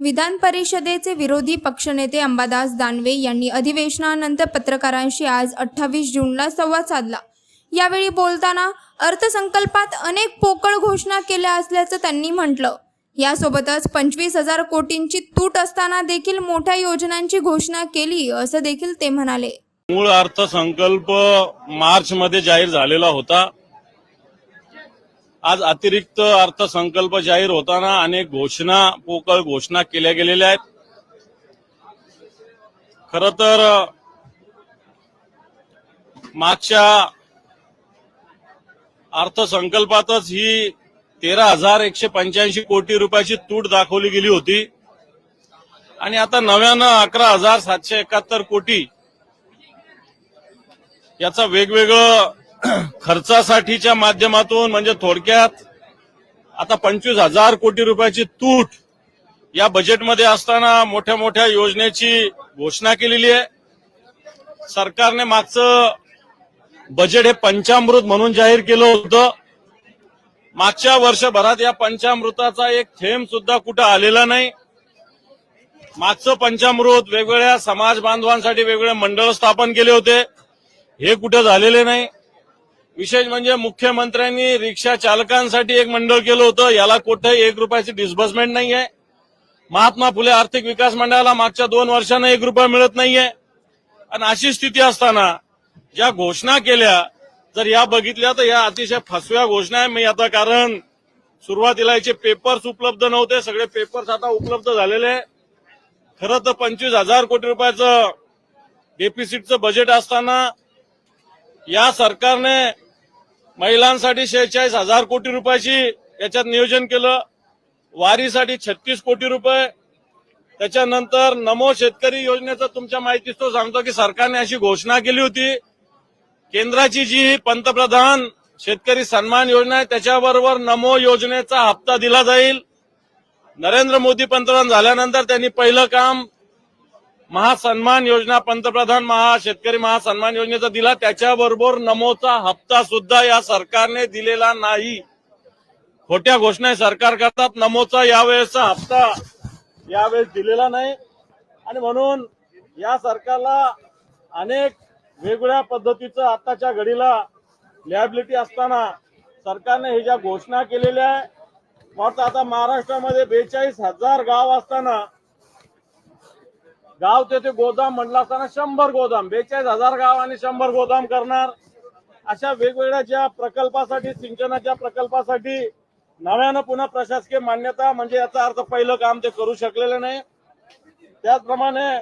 विधान परिषदेचे विरोधी पक्षनेते अंबादास दानवे यांनी अधिवेशनानंतर पत्रकारांशी आज 28 जूनला संवाद साधला। यावेळी बोलताना अर्थसंकल्पात अनेक पोकळ घोषणा केल्या असल्याचं त्यांनी म्हटलं। यासोबतच 25,000 कोटींची तूट असताना देखील मोठ्या योजनांची घोषणा केली असं देखील ते म्हणाले। मूळ अर्थसंकल्प मार्च मध्ये जाहीर झालेला होता। आज अतिरिक्त अर्थसंकल्प जाहीर होताना अनेक पोकळ घोषणा केल्या गेलेल्या आहेत। खरं तर मागच्या अर्थसंकल्पातच ही 13,185 कोटी रुपयाची तूट दाखवली गेली होती आणि आता नव्यानं 11,771 कोटी याचा वेगवेगळं खर्चासाठीच्या माध्यमातून म्हणजे थोडक्यात आता 25,000 कोटी रुपयाची तूट या बजेटमध्ये असताना मोठ्या मोठ्या योजनेची घोषणा केलेली आहे। सरकारने मागचं बजेट हे पंचामृत म्हणून जाहीर केलं होतं। मागच्या वर्षभरात या पंचामृताचा एक थेंब सुद्धा कुठं आलेला नाही। मागचं पंचामृत वेगवेगळ्या समाज बांधवांसाठी वेगवेगळे मंडळ स्थापन केले होते, हे कुठं झालेले नाही। विशेष म्हणजे मुख्यमंत्र्यांनी रिक्षा चालकांसाठी एक मंडळ केलं होतं, याला कुठे 1 रुपयाची डिस्बर्समेंट नाहीये। महात्मा फुले आर्थिक विकास मंडळाला मागच्या 2 वर्षांना 1 रुपया मिळत नाहीये। आणि अशी स्थिती असताना ज्या घोषणा केल्या जर या बघितल्या तर या अतिशय फसव्या घोषणा आहे। मी आता कारण सुरुवातीला याचे पेपर्स उपलब्ध नव्हते, सगळे पेपर्स आता उपलब्ध झालेले। खरं तर 25,000 कोटी रुपयाचं डेफिसिटचं बजेट असताना या सरकारने महिलांसाठी 46,000 कोटी रुपयाची याच्यात नियोजन केलं, वारीसाठी 36 कोटी रुपये, त्याच्यानंतर नमो शेतकरी योजनेचं तुमच्या माहितीच सांगतो की सरकारने अशी घोषणा केली होती, केंद्राची जी पंतप्रधान शेतकरी सन्मान योजना आहे त्याच्याबरोबर नमो योजनेचा हप्ता दिला जाईल। नरेंद्र मोदी पंतप्रधान झाल्यानंतर त्यांनी पहिलं काम महासन्मान योजना पंतप्रधान शेतकरी महासन्मान योजनेचा दिला, त्याच्याबरोबर नमोचा हप्ता सुद्धा या सरकारने दिलेला नाही। खोट्या घोषणा सरकार करतात, नमोचा यावेळेसचा हप्ता यावेळेस दिलेला नाही आणि म्हणून या सरकारला अनेक वेगवेगळ्या पद्धतीचं आताच्या घडीला लायबिलिटी असताना सरकारने हे ज्या घोषणा केलेल्या आहे, वाटतं आता महाराष्ट्रामध्ये 42,000 गाव असताना गाव ते गोदाम म्हणलं असताना 100 गोदाम, 42,000 गाव आणि 100 गोदाम करणार। अशा वेगवेगळ्या ज्या प्रकल्पासाठी सिंचनाच्या प्रकल्पासाठी नव्यानं पुन्हा प्रशासकीय मान्यता म्हणजे याचा अर्थ पहिलं काम ते करू शकलेलं नाही। त्याचप्रमाणे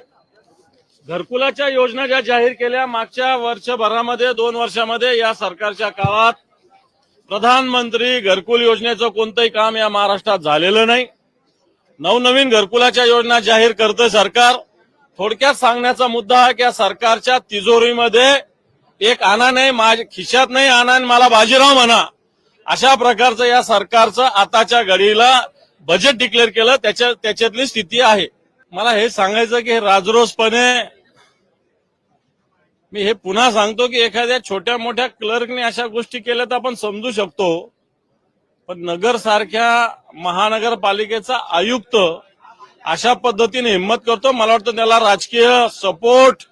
घरकुलाच्या योजना ज्या जाहीर केल्या मागच्या वर्षभरामध्ये 2 वर्षामध्ये या सरकारच्या काळात प्रधानमंत्री घरकुल योजनेचं कोणतंही काम या महाराष्ट्रात झालेलं नाही। नवनवीन घरकुलाच्या योजना जाहीर करतं सरकार। थोडक्यात सांगण्याचा मुद्दा हा की या सरकारच्या तिजोरीमध्ये एक आणा नाही, माझ्या खिशात नाही आणा आणि मला बाजीराव म्हणा, अशा प्रकारचं या सरकारचं आताच्या घडीला बजेट डिक्लेअर केलं त्याच्यातली स्थिती आहे। मला हे सांगायचं की राजरोसपणे मी हे पुन्हा सांगतो की एखाद्या छोट्या मोठ्या क्लर्कने अशा गोष्टी केल्या तर आपण समजू शकतो, पण नगर सारख्या महानगरपालिकेचा आयुक्त अशा पद्धतीने हिंमत करतो, मला वाटतं त्याला राजकीय सपोर्ट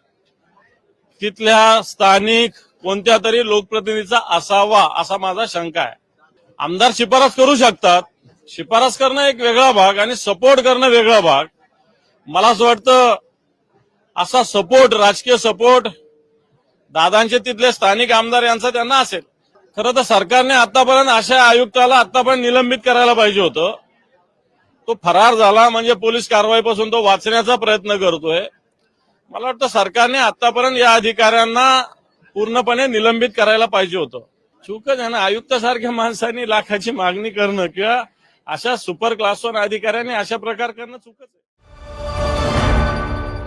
तिथल्या स्थानिक कोणत्या तरी लोकप्रतिनिधीचा असावा असा माझा शंका आहे। आमदार शिफारस करू शकतात, शिफारस करणं एक वेगळा भाग आणि सपोर्ट करणं वेगळा भाग। मला असं वाटतं असा सपोर्ट, राजकीय सपोर्ट दादांचे तिथले स्थानिक आमदार यांचा त्यांना असेल। खरं तर सरकारने आतापर्यंत अशा आयुक्ताला आतापर्यंत निलंबित करायला पाहिजे होतं। तो फरार झाला म्हणजे पोलीस कारवाईपासून तो वाचण्याचा प्रयत्न करतोय। मला वाटतं सरकारने आतापर्यंत या अधिकाऱ्यांना पूर्णपणे निलंबित करायला पाहिजे होतं। चूकच आहे ना, आयुक्तासारख्या माणसांनी लाखाची मागणी करणं किंवा अशा सुपर क्लास 1 अधिकाऱ्यांनी अशा प्रकार करणं चूकच आहे।